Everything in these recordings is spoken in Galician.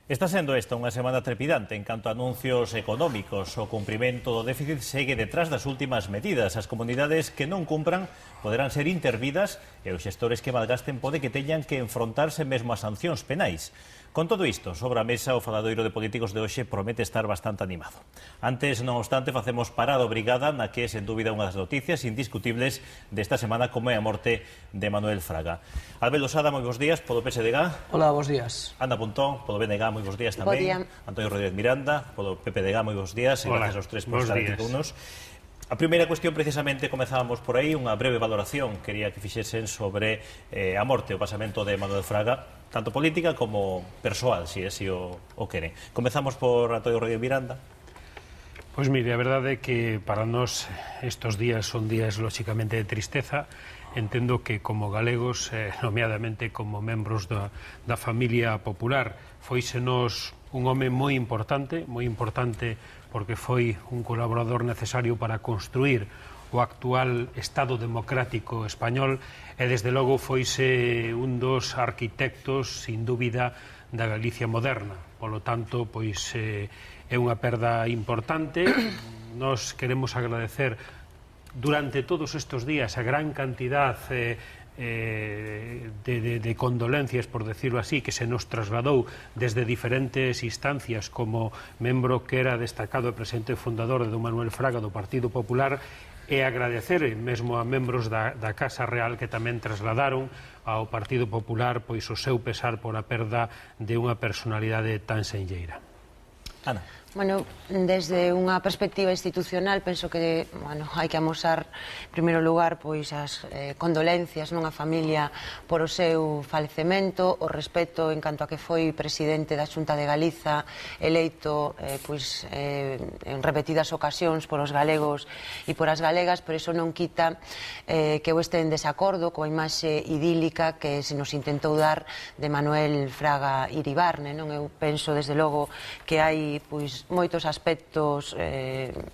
Está sendo esta unha semana trepidante en canto a anuncios económicos. O cumprimento do déficit segue detrás das últimas medidas. As comunidades que non cumpran poderán ser intervidas e os xestores que malgasten pode que teñan que enfrontarse mesmo a sancións penais. Con todo isto, sobre a mesa, o faladoiro de políticos de hoxe promete estar bastante animado. Antes, non obstante, facemos parada obrigada na que é, sen dúbida, unha das noticias indiscutibles desta semana, como é a morte de Manuel Fraga. Albert Losada, moi bons días, polo PSDG. Hola, bons días. Ana Pontón, polo BNG, moi bons días tamén. Bo día. Antonio Rodríguez Miranda, polo PPDG, moi bons días. E gracias aos tres por estar aquí con nos. A primeira cuestión, precisamente, comezábamos por aí, unha breve valoración quería que fixesen sobre a morte, o pasamento de Manuel Fraga, tanto política como persoal, se así o queren. Comezamos por Antonio Rodríguez Miranda. Pois mire, a verdade é que para nós estes días son días lóxicamente de tristeza. Entendo que como galegos, nomeadamente como membros da familia popular, foisenos un home moi importante porque foi un colaborador necesario para construir o actual Estado democrático español e desde logo foise un dos arquitectos, sin dúbida, da Galicia moderna. Polo tanto, pois é unha perda importante. Nos queremos agradecer durante todos estes días a gran cantidad de condolencias, por decirlo así, que se nos trasladou desde diferentes instancias como membro que era destacado e presidente fundador de don Manuel Fraga do Partido Popular, e agradecer mesmo a membros da Casa Real que tamén trasladaron ao Partido Popular pois o seu pesar por a perda de unha personalidade tan senlleira. Ana. Bueno, desde unha perspectiva institucional penso que hai que amosar en primeiro lugar pois as condolencias nunha familia por o seu falecemento, o respeto en canto a que foi presidente da Xunta de Galiza, eleito pois en repetidas ocasións por os galegos e por as galegas, pero iso non quita que eu este en desacordo coa imaxe idílica que se nos intentou dar de Manuel Fraga Iribarne, non? Eu penso desde logo que hai pois moitos aspectos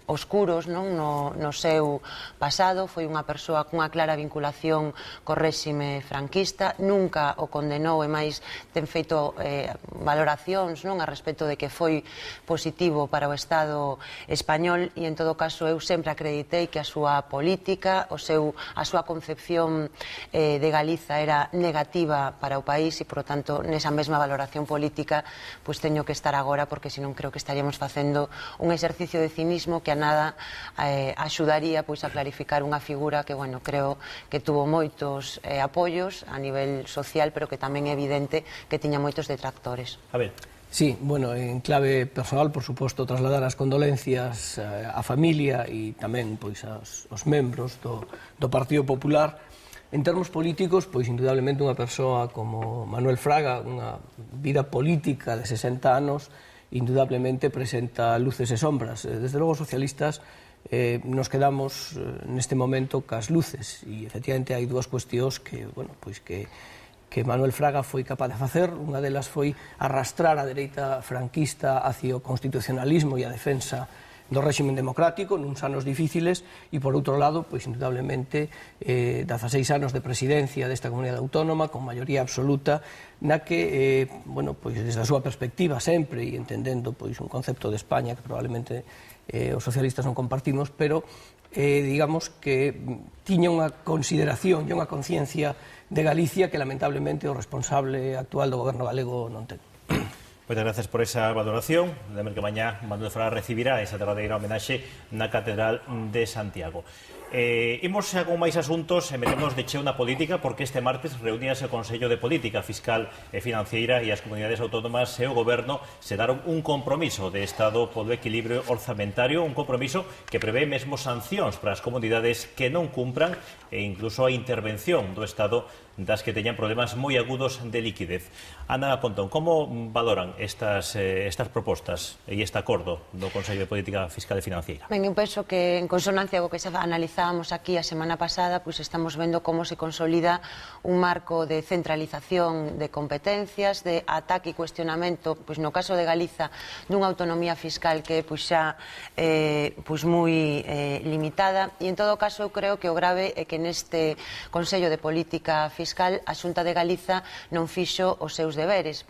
oscuros, non, no seu pasado. Foi unha persoa cunha clara vinculación co réxime franquista, nunca o condenou e máis ten feito valoracións, non, a respecto de que foi positivo para o Estado español e en todo caso eu sempre acreditei que a súa política, a súa concepción de Galiza era negativa para o país e, por lo tanto, nesa mesma valoración política pois teño que estar agora porque senón creo que estaríamos facendo un exercicio de cinismo que a nada axudaría pois a clarificar unha figura que, bueno, creo que tuvo moitos apoios a nivel social, pero que tamén é evidente que tiña moitos detractores. A ver. Sí, bueno, en clave personal, por suposto, trasladar as condolencias á familia e tamén pois aos membros do Partido Popular. En termos políticos, pois indudablemente unha persoa como Manuel Fraga, unha vida política de 60 anos, indudablemente presenta luces e sombras. Desde logo, os socialistas nos quedamos neste momento cas luces e, efectivamente, hai dúas cuestións que, bueno, pois que Manuel Fraga foi capaz de facer. Unha delas foi arrastrar a dereita franquista hacia o constitucionalismo e a defensa do réxime democrático nuns anos difíciles e, por outro lado, pois indudablemente 16 anos de presidencia desta comunidade autónoma con maioría absoluta na que, bueno, pois desde a súa perspectiva sempre e entendendo pois un concepto de España que probablemente os socialistas non compartimos, pero digamos que tiña unha consideración e unha conciencia de Galicia que lamentablemente o responsable actual do goberno galego non ten. Moitas gracias por esa valoración. Lembro que mañá Manuel Fraga recibirá esa derradeira homenaxe na Catedral de Santiago. Imos xa con máis asuntos e metemos de cheo na política porque este martes reuníase o Consello de Política Fiscal e Financiera e as comunidades autónomas e o Goberno se daron un compromiso de Estado polo equilibrio orzamentario, un compromiso que prevé mesmo sancións para as comunidades que non cumpran e incluso a intervención do Estado das que teñan problemas moi agudos de liquidez. Ana Pontón, como valoran estas propostas e este acordo do Consello de Política Fiscal e Financiera? Ben, eu penso que en consonancia co que se analizaba comentábamos aquí a semana pasada, pois estamos vendo como se consolida un marco de centralización de competencias, de ataque e cuestionamento, pois no caso de Galiza, dunha autonomía fiscal que pois xa pois moi limitada, e en todo caso eu creo que o grave é que neste Consello de Política Fiscal a Xunta de Galiza non fixo os seus deberes.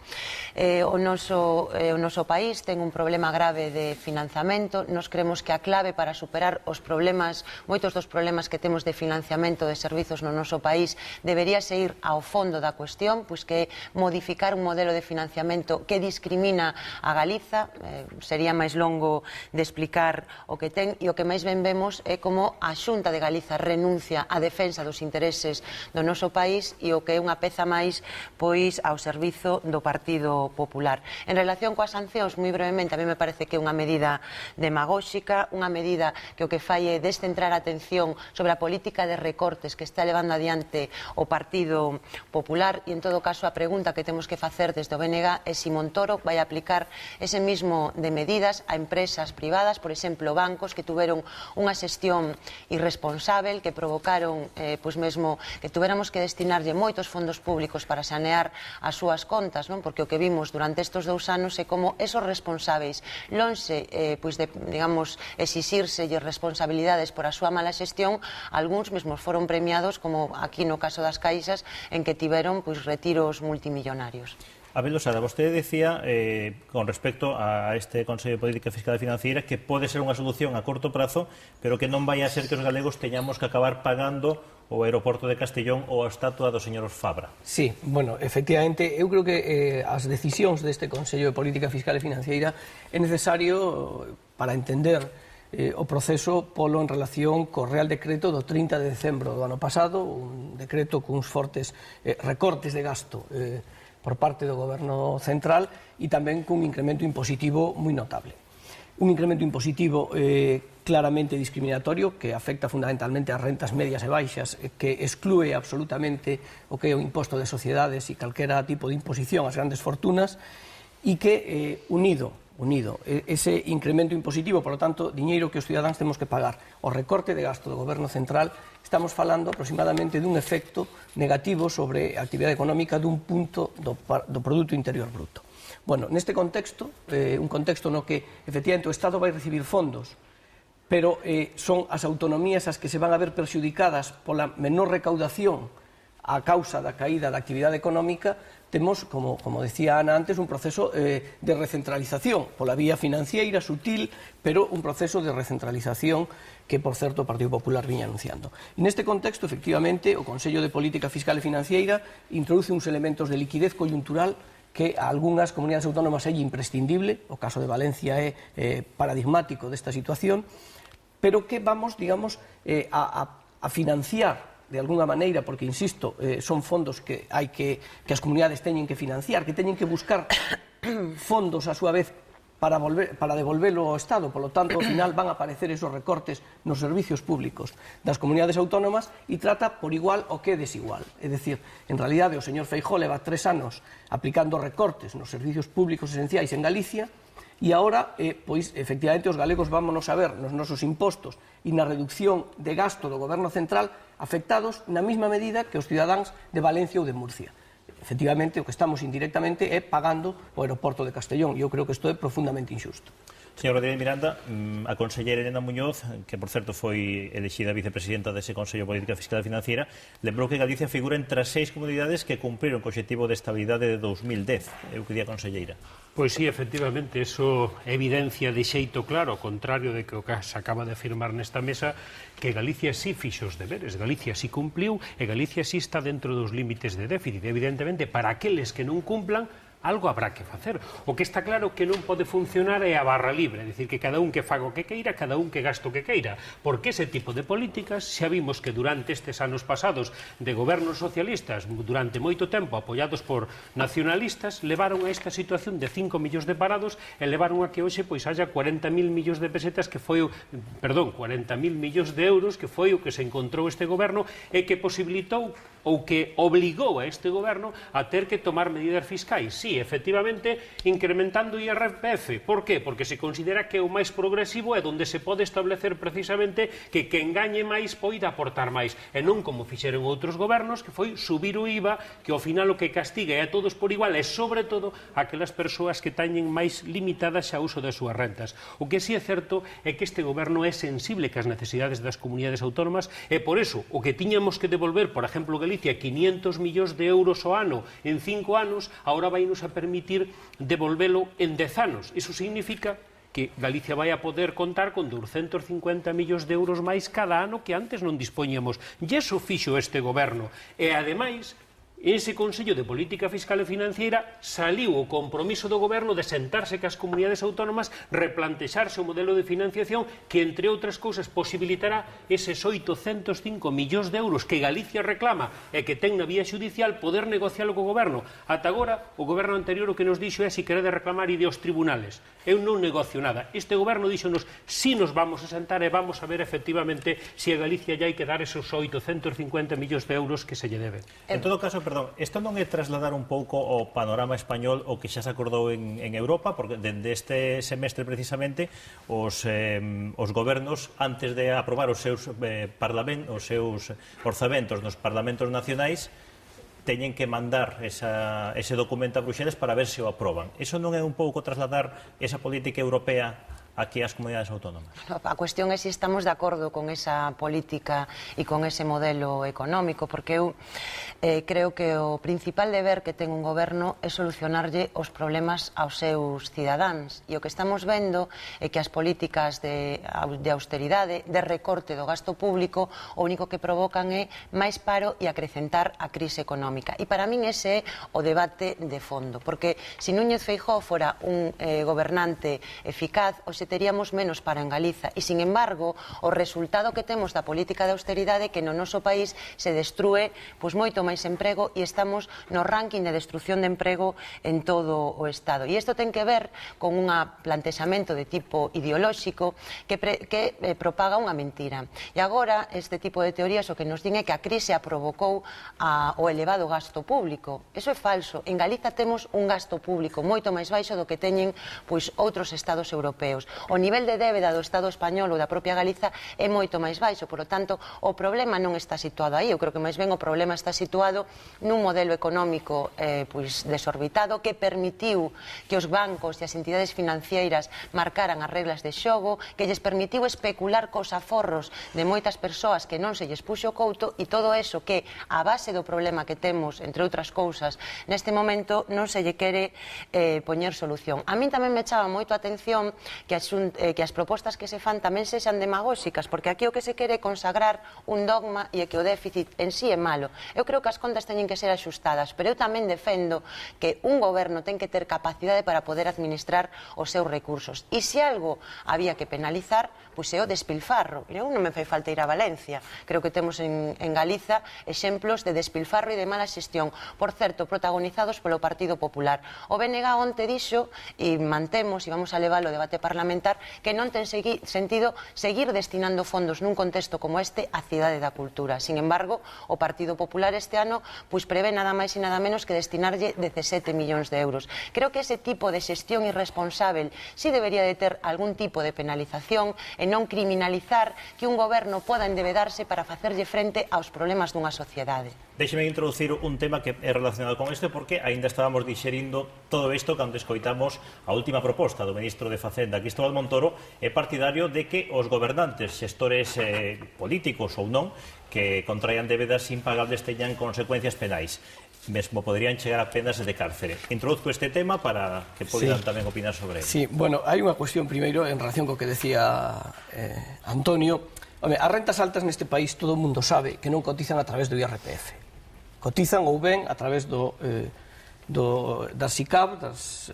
O noso país ten un problema grave de financiamento. Nos creemos que a clave para superar os problemas, moitos dos problemas que temos de financiamento de servizos no noso país, debería ser ir ao fondo da cuestión, pois que modificar un modelo de financiamento que discrimina a Galiza. Sería máis longo de explicar o que ten, e o que máis ben vemos é como a Xunta de Galiza renuncia á defensa dos intereses do noso país e o que é unha peza máis pois ao servizo do Partido Popular. En relación coas sancións, moi brevemente, a mí me parece que é unha medida demagóxica, unha medida que o que fai é descentrar a atención sobre a política de recortes que está levando adiante o Partido Popular, e en todo caso a pregunta que temos que facer desde o BNG é se Montoro vai aplicar ese mismo de medidas a empresas privadas, por exemplo, bancos que tuveron unha xestión irresponsável, que provocaron pois mesmo que tuveramos que destinarlle moitos fondos públicos para sanear as súas contas, non? Porque o que vimos durante estes 2 anos é como esos responsáveis, lonxe pois de, digamos, exixirse responsabilidades por a súa mala xestión, algúns mesmos foron premiados, como aquí no caso das Caixas, en que tiveron pois retiros multimillonarios. Abel Losada, vostede decía, con respecto a este Consello de Política Fiscal e Financiera, que pode ser unha solución a corto prazo, pero que non vai a ser que os galegos teñamos que acabar pagando o aeroporto de Castellón ou a estatua do señor Fabra. Sí, bueno, efectivamente, eu creo que as decisións deste Consello de Política Fiscal e Financiera é necesario para entender o proceso polo en relación co Real Decreto do 30 de decembro do ano pasado, un decreto cuns fortes recortes de gasto por parte do Goberno Central e tamén cun incremento impositivo moi notable. Un incremento impositivo claramente discriminatorio que afecta fundamentalmente ás rentas medias e baixas, que exclúe absolutamente o que é o imposto de sociedades e calquera tipo de imposición ás grandes fortunas, e que unido ese incremento impositivo, por lo tanto, diñeiro que os cidadáns temos que pagar, o recorte de gasto do Goberno Central, estamos falando aproximadamente dun efecto negativo sobre a actividade económica dun punto do Produto Interior Bruto. Bueno, neste contexto, un contexto no que efectivamente o Estado vai recibir fondos, pero son as autonomías as que se van a ver perxudicadas pola menor recaudación a causa da caída da actividade económica. Temos, como decía Ana antes, un proceso de recentralización pola vía financiera, sutil, pero un proceso de recentralización que, por certo, o Partido Popular viña anunciando. E neste contexto, efectivamente, o Consello de Política Fiscal e Financiera introduce uns elementos de liquidez coyuntural que a algunhas comunidades autónomas é imprescindible, o caso de Valencia é paradigmático desta situación, pero que vamos, digamos, a financiar de alguna maneira, porque, insisto, son fondos que hai que as comunidades teñen que financiar, que teñen que buscar fondos a súa vez para devolverlo ao Estado. Por lo tanto, ao final van a aparecer esos recortes nos servicios públicos das comunidades autónomas, e trata por igual o que é desigual. É dicir, en realidade, o señor Feijóo leva 3 anos aplicando recortes nos servicios públicos esenciais en Galicia, e agora, pois, efectivamente, os galegos vámonos a ver nos nosos impostos e na reducción de gasto do Goberno Central afectados na mesma medida que os cidadáns de Valencia ou de Murcia. Efectivamente, o que estamos indirectamente é pagando o aeroporto de Castellón, e eu creo que isto é profundamente injusto. Señor Rodríguez Miranda, a conselleira Elena Muñoz, que por certo foi elexida vicepresidenta dese Consello de Política Fiscal e Financiera, lembrou que Galicia figura entre as 6 comunidades que cumpriron co obxectivo de estabilidade de 2010. Eu que di a conselleira. Pois sí, efectivamente, eso evidencia de xeito claro, ao contrario de que o que se acaba de afirmar nesta mesa, que Galicia sí fixo os deberes, Galicia sí cumpliu e Galicia sí está dentro dos límites de déficit. Evidentemente, para aqueles que non cumplan, algo habrá que facer. O que está claro que non pode funcionar é a barra libre, é dicir, que cada un que faga o que queira, cada un que gasto o que queira, porque ese tipo de políticas xa vimos que durante estes anos pasados de gobernos socialistas, durante moito tempo apoiados por nacionalistas, levaron a esta situación de 5 millóns de parados e levaron a que hoxe pois haya 40.000 millóns de pesetas que foi, 40.000 millóns de euros que foi o que se encontrou este goberno e que posibilitou ou que obligou a este goberno a ter que tomar medidas fiscais. Sí, efectivamente, incrementando o IRPF. Por qué? Porque se considera que o máis progresivo é onde se pode establecer precisamente que quen gañe máis poida aportar máis, e non como fixeron outros gobernos, que foi subir o IVA, que ao final o que castiga é a todos por igual, e sobre todo aquelas persoas que teñen máis limitadas xa uso das súas rentas. O que sí é certo é que este goberno é sensible cas necesidades das comunidades autónomas, e por eso o que tiñamos que devolver, por exemplo, Galicia, 500 millóns de euros ao ano en 5 anos, agora vai nos a permitir devolvelo en 10 anos. Iso significa que Galicia vai a poder contar con 250 millóns de euros máis cada ano que antes non dispoñíamos. E iso fixo este goberno. E, ademais, ese Consello de Política Fiscal e Financiera saliu o compromiso do goberno de sentarse cas comunidades autónomas, replantexarse o modelo de financiación que, entre outras cousas, posibilitará eses 805 millóns de euros que Galicia reclama e que ten na vía xudicial poder negocialo co goberno. Ata agora, o goberno anterior o que nos dixo é si querede reclamar ide aos tribunales. Eu non negocio nada. Este goberno díxonos si nos vamos a sentar e vamos a ver efectivamente si a Galicia ya hai que dar esos 850 millóns de euros que se lle deben. En todo caso, perdón, isto non é trasladar un pouco o panorama español o que xa se acordou en Europa, porque dende este semestre precisamente os gobernos, antes de aprobar os seus orzamentos nos parlamentos nacionais, teñen que mandar ese documento a Bruxelas para ver se o aproban. Iso non é un pouco trasladar esa política europea aquí ás comunidades autónomas? A cuestión é se estamos de acordo con esa política e con ese modelo económico, porque eu creo que o principal deber que ten un goberno é solucionarlle os problemas aos seus cidadáns, e o que estamos vendo é que as políticas de austeridade, de recorte do gasto público, o único que provocan é máis paro e acrecentar a crise económica. E para min ese é o debate de fondo, porque se Núñez Feijóo fora un gobernante eficaz, os teríamos menos para en Galiza, e, sin embargo, o resultado que temos da política de austeridade é que no noso país se destrúe moito máis emprego e estamos no ranking de destrucción de emprego en todo o Estado. E isto ten que ver con un plantexamento de tipo ideolóxico que propaga unha mentira. E agora, este tipo de teorías o que nos din é que a crise a provocou o elevado gasto público. Iso é falso. En Galiza temos un gasto público moito máis baixo do que teñen outros estados europeos. O nivel de débeda do Estado español ou da propia Galiza é moito máis baixo, por lo tanto, o problema non está situado aí. Eu creo que máis ben o problema está situado nun modelo económico desorbitado que permitiu que os bancos e as entidades financeiras marcaran as reglas de xogo, que lles permitiu especular cos aforros de moitas persoas que non se lles puxo o couto, e todo eso que, a base do problema que temos, entre outras cousas, neste momento non se lle quere poñer solución. A min tamén me chama moito a atención que as propostas que se fan tamén sexan demagóxicas, porque aquí o que se quere é consagrar un dogma e que o déficit en sí é malo. Eu creo que as contas teñen que ser axustadas, pero eu tamén defendo que un goberno ten que ter capacidade para poder administrar os seus recursos. E se algo había que penalizar, pois é o despilfarro. Eu non me fai falta ir a Valencia. Creo que temos en Galiza exemplos de despilfarro e de mala xestión, por certo, protagonizados polo Partido Popular. O BNG onte dixo, e mantemos, e vamos a levar o debate parlamentar, que non ten sentido seguir destinando fondos nun contexto como este á cidade da cultura. Sin embargo, o Partido Popular este ano prevé nada máis e nada menos que destinarlle 17 millóns de euros. Creo que ese tipo de xestión irresponsável sí debería de ter algún tipo de penalización e non criminalizar que un goberno poda endebedarse para facerlle frente aos problemas dunha sociedade. Déxeme introducir un tema que é relacionado con este, porque aínda estábamos dixerindo todo isto cando escoitamos a última proposta do ministro de Facenda, Cristóbal Montoro, é partidario de que os gobernantes, xestores políticos ou non, que contraian débedas impagables teñan consecuencias penais. Mesmo poderían chegar a penas de cárcere. Introduzco este tema para que podan tamén opinar sobre ele. Sí, bueno, hai unha cuestión primeiro en relación co que decía Antonio. Home, as rentas altas neste país todo o mundo sabe que non cotizan a través do IRPF. Cotizan ou ben a través das SICAV, das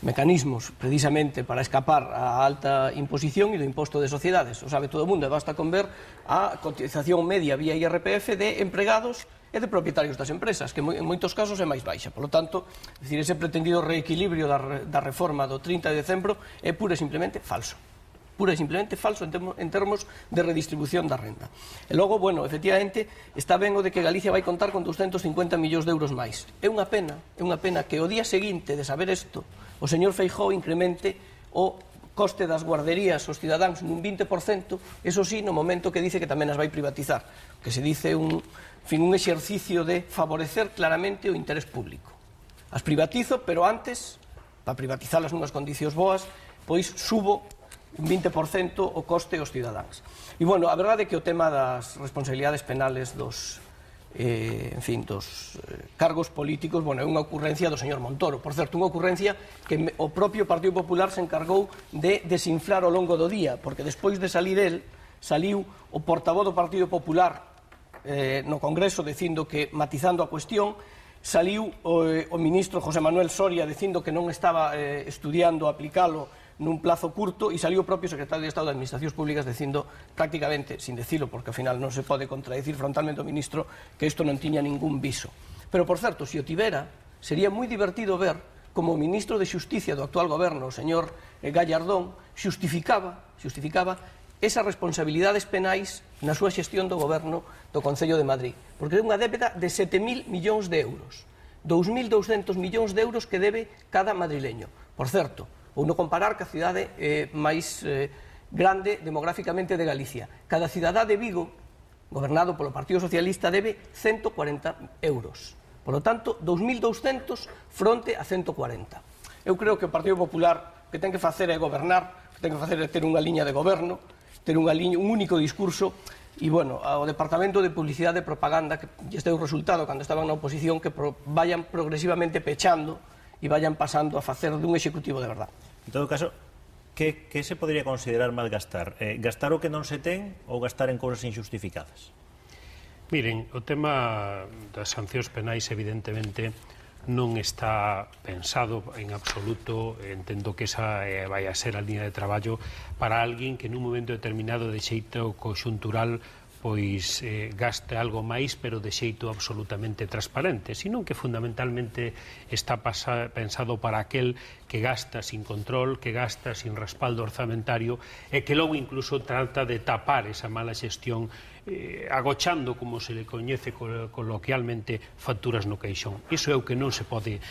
mecanismos precisamente para escapar á alta imposición e do imposto de sociedades. O sabe todo o mundo, e basta con ver a cotización media vía IRPF de empregados e de propietarios das empresas, que en moitos casos é máis baixa. Por lo tanto, ese pretendido reequilibrio da reforma do 30 de decembro é pura e simplemente falso. pura e simplemente falso en termos de redistribución da renda. E logo, bueno, efectivamente, está ben o de que Galicia vai contar con 250 millóns de euros máis. É unha pena que o día seguinte de saber isto, o señor Feijóo incremente o coste das guarderías aos cidadáns nun 20%, eso sí, no momento que dice que tamén as vai privatizar, que se dice un exercicio de favorecer claramente o interés público. As privatizo, pero antes, para privatizalas nunhas condicións boas, pois subo un 20% o coste aos cidadáns. E, bueno, a verdade é que o tema das responsabilidades penales dos cargos políticos, bueno, é unha ocurrencia do señor Montoro. Por certo, unha ocurrencia que o propio Partido Popular se encargou de desinflar ao longo do día, porque despois de salir el, saliu o portavoz do Partido Popular no Congreso dicindo que, matizando a cuestión, saliu o ministro José Manuel Soria dicindo que non estaba estudiando aplicalo nun plazo curto, e saliu o propio secretario de Estado de Administracións Públicas dicindo prácticamente, sin decirlo, porque ao final non se pode contradicir frontalmente o ministro, que isto non tiña ningún viso. Pero, por certo, se o tivera, sería moi divertido ver como o ministro de Xusticia do actual goberno, o señor Gallardón, xustificaba esas responsabilidades penais na súa xestión do goberno do Concello de Madrid, porque é unha débeda de 7.000 millóns de euros, 2.200 millóns de euros que debe cada madrileño. Por certo, ou non comparar ca cidade máis grande demográficamente de Galicia. Cada cidadá de Vigo, gobernado polo Partido Socialista, debe 140 euros. Por lo tanto, 2.200 fronte a 140. Eu creo que o Partido Popular que ten que facer é gobernar, que ten que facer é ter unha liña de goberno, ter un único discurso, e, bueno, ao Departamento de Publicidade e Propaganda, que lle deu resultado cando estaban na oposición, que vayan progresivamente pechando e vayan pasando a facer dun executivo de verdad. En todo caso, que se podría considerar malgastar? Gastar o que non se ten ou gastar en cousas injustificadas? Miren, o tema das sancións penais evidentemente non está pensado en absoluto, entendo que esa vai a ser a línea de traballo para alguén que nun momento determinado de xeito conxuntural pois gaste algo máis, pero de xeito absolutamente transparente, sino que fundamentalmente está pensado para aquel que gasta sin control, que gasta sin respaldo orzamentario e que logo incluso trata de tapar esa mala xestión agochando, como se le coñece coloquialmente, facturas no caixón. Iso é o que non se pode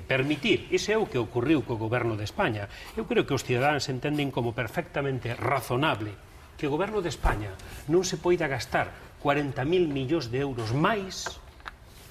permitir. Iso é o que ocurriu co goberno de España. Eu creo que os cidadáns entenden como perfectamente razonable que o goberno de España non se poida gastar 40.000 millóns de euros máis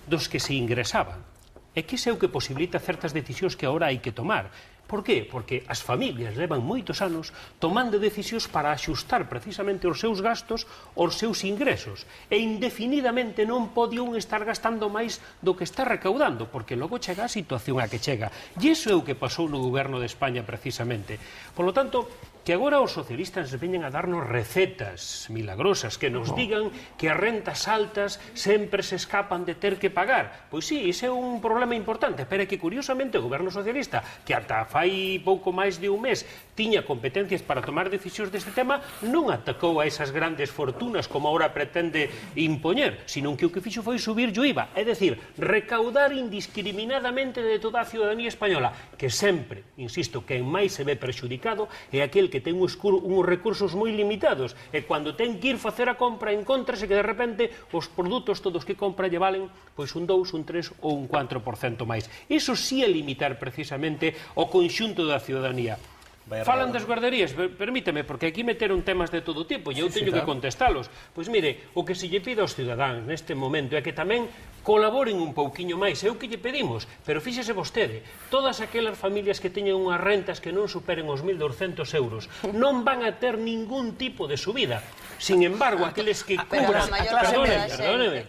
dos que se ingresaban. E que iso é o que posibilita certas decisións que agora hai que tomar. Por qué? Porque as familias levan moitos anos tomando decisións para axustar precisamente os seus gastos aos seus ingresos. E indefinidamente non pode un estar gastando máis do que está recaudando, porque logo chega a situación a que chega. E iso é o que pasou no goberno de España precisamente. Por lo tanto, que agora os socialistas veñen a darnos recetas milagrosas, que nos digan que as rentas altas sempre se escapan de ter que pagar. Pois sí, ese é un problema importante, pero é que curiosamente o goberno socialista, que ata fai pouco máis de un mes tiña competencias para tomar decisións deste tema, non atacou a esas grandes fortunas como agora pretende impoñer, sino que o que fixo foi subir o IVA, é dicir, recaudar indiscriminadamente de toda a ciudadanía española, que sempre, insisto, quen máis se ve perxudicado é aquel que ten uns recursos moi limitados e cando ten que ir facer a compra encontrase que de repente os produtos todos que compra lle valen pois un 2, un 3 ou un 4% máis. Iso sí é limitar precisamente o conxunto da ciudadanía. Falan das guarderías, permíteme, porque aquí meteron temas de todo tipo e eu teño que contestalos. Pois mire, o que se lle pide aos cidadáns neste momento é que tamén colaboren un pouquiño máis, é o que lle pedimos, pero fíxese vostede, todas aquelas familias que teñen unhas rentas que non superen os 1.200 euros non van a ter ningún tipo de subida. Sin embargo, aqueles que cubran...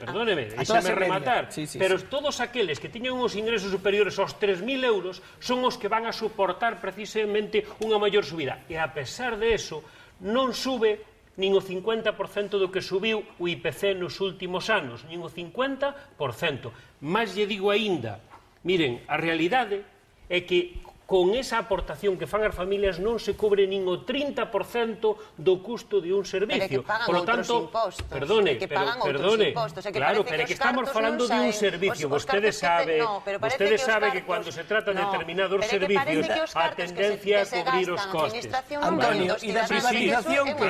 Perdóneme, deixame rematar, pero todos aqueles que teñen uns ingresos superiores aos 3.000 euros son os que van a suportar precisamente unha maior subida. E a pesar de eso, non sube nin o 50% do que subiu o IPC nos últimos anos, nin o 50%. Mas lle digo aínda, miren, a realidade é que con esa aportación que fan as familias non se cobre nin o 30% do custo de un servicio. Pero que pagan Por lo outros tanto, impostos. perdone, Que pagan outros impostos. Claro, pero que estamos falando de un servicio. Vostede sabe que cando se trata de determinados servicios a tendencia a cubrir os costes. Antonio, e da privatización que...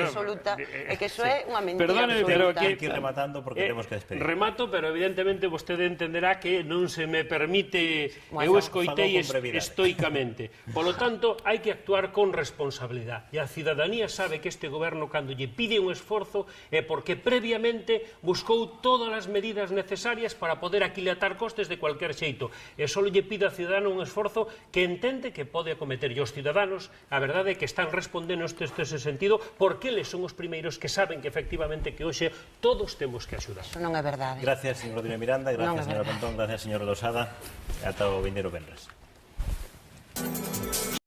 É que iso é unha mentira. Perdóneme, pero Hay que ir rematando porque tenemos que despedir. Remato, pero evidentemente vostede entenderá que non se me permite, eu escoitei estoicamente. Polo tanto, hai que actuar con responsabilidade. E a cidadanía sabe que este goberno, cando lle pide un esforzo, é porque previamente buscou todas as medidas necesarias para poder aquilatar costes de cualquier xeito. E só lle pide ao cidadano un esforzo que entende que pode acometer. E os ciudadanos, a verdade é que están respondendo neste sentido, porque eles son os primeiros que saben que efectivamente que hoxe todos temos que axudar. Iso non é verdade. Gracias, señor Rodríguez Miranda, gracias, señora Pontón, gracias, señor Losada. Ata o vindeiro venres.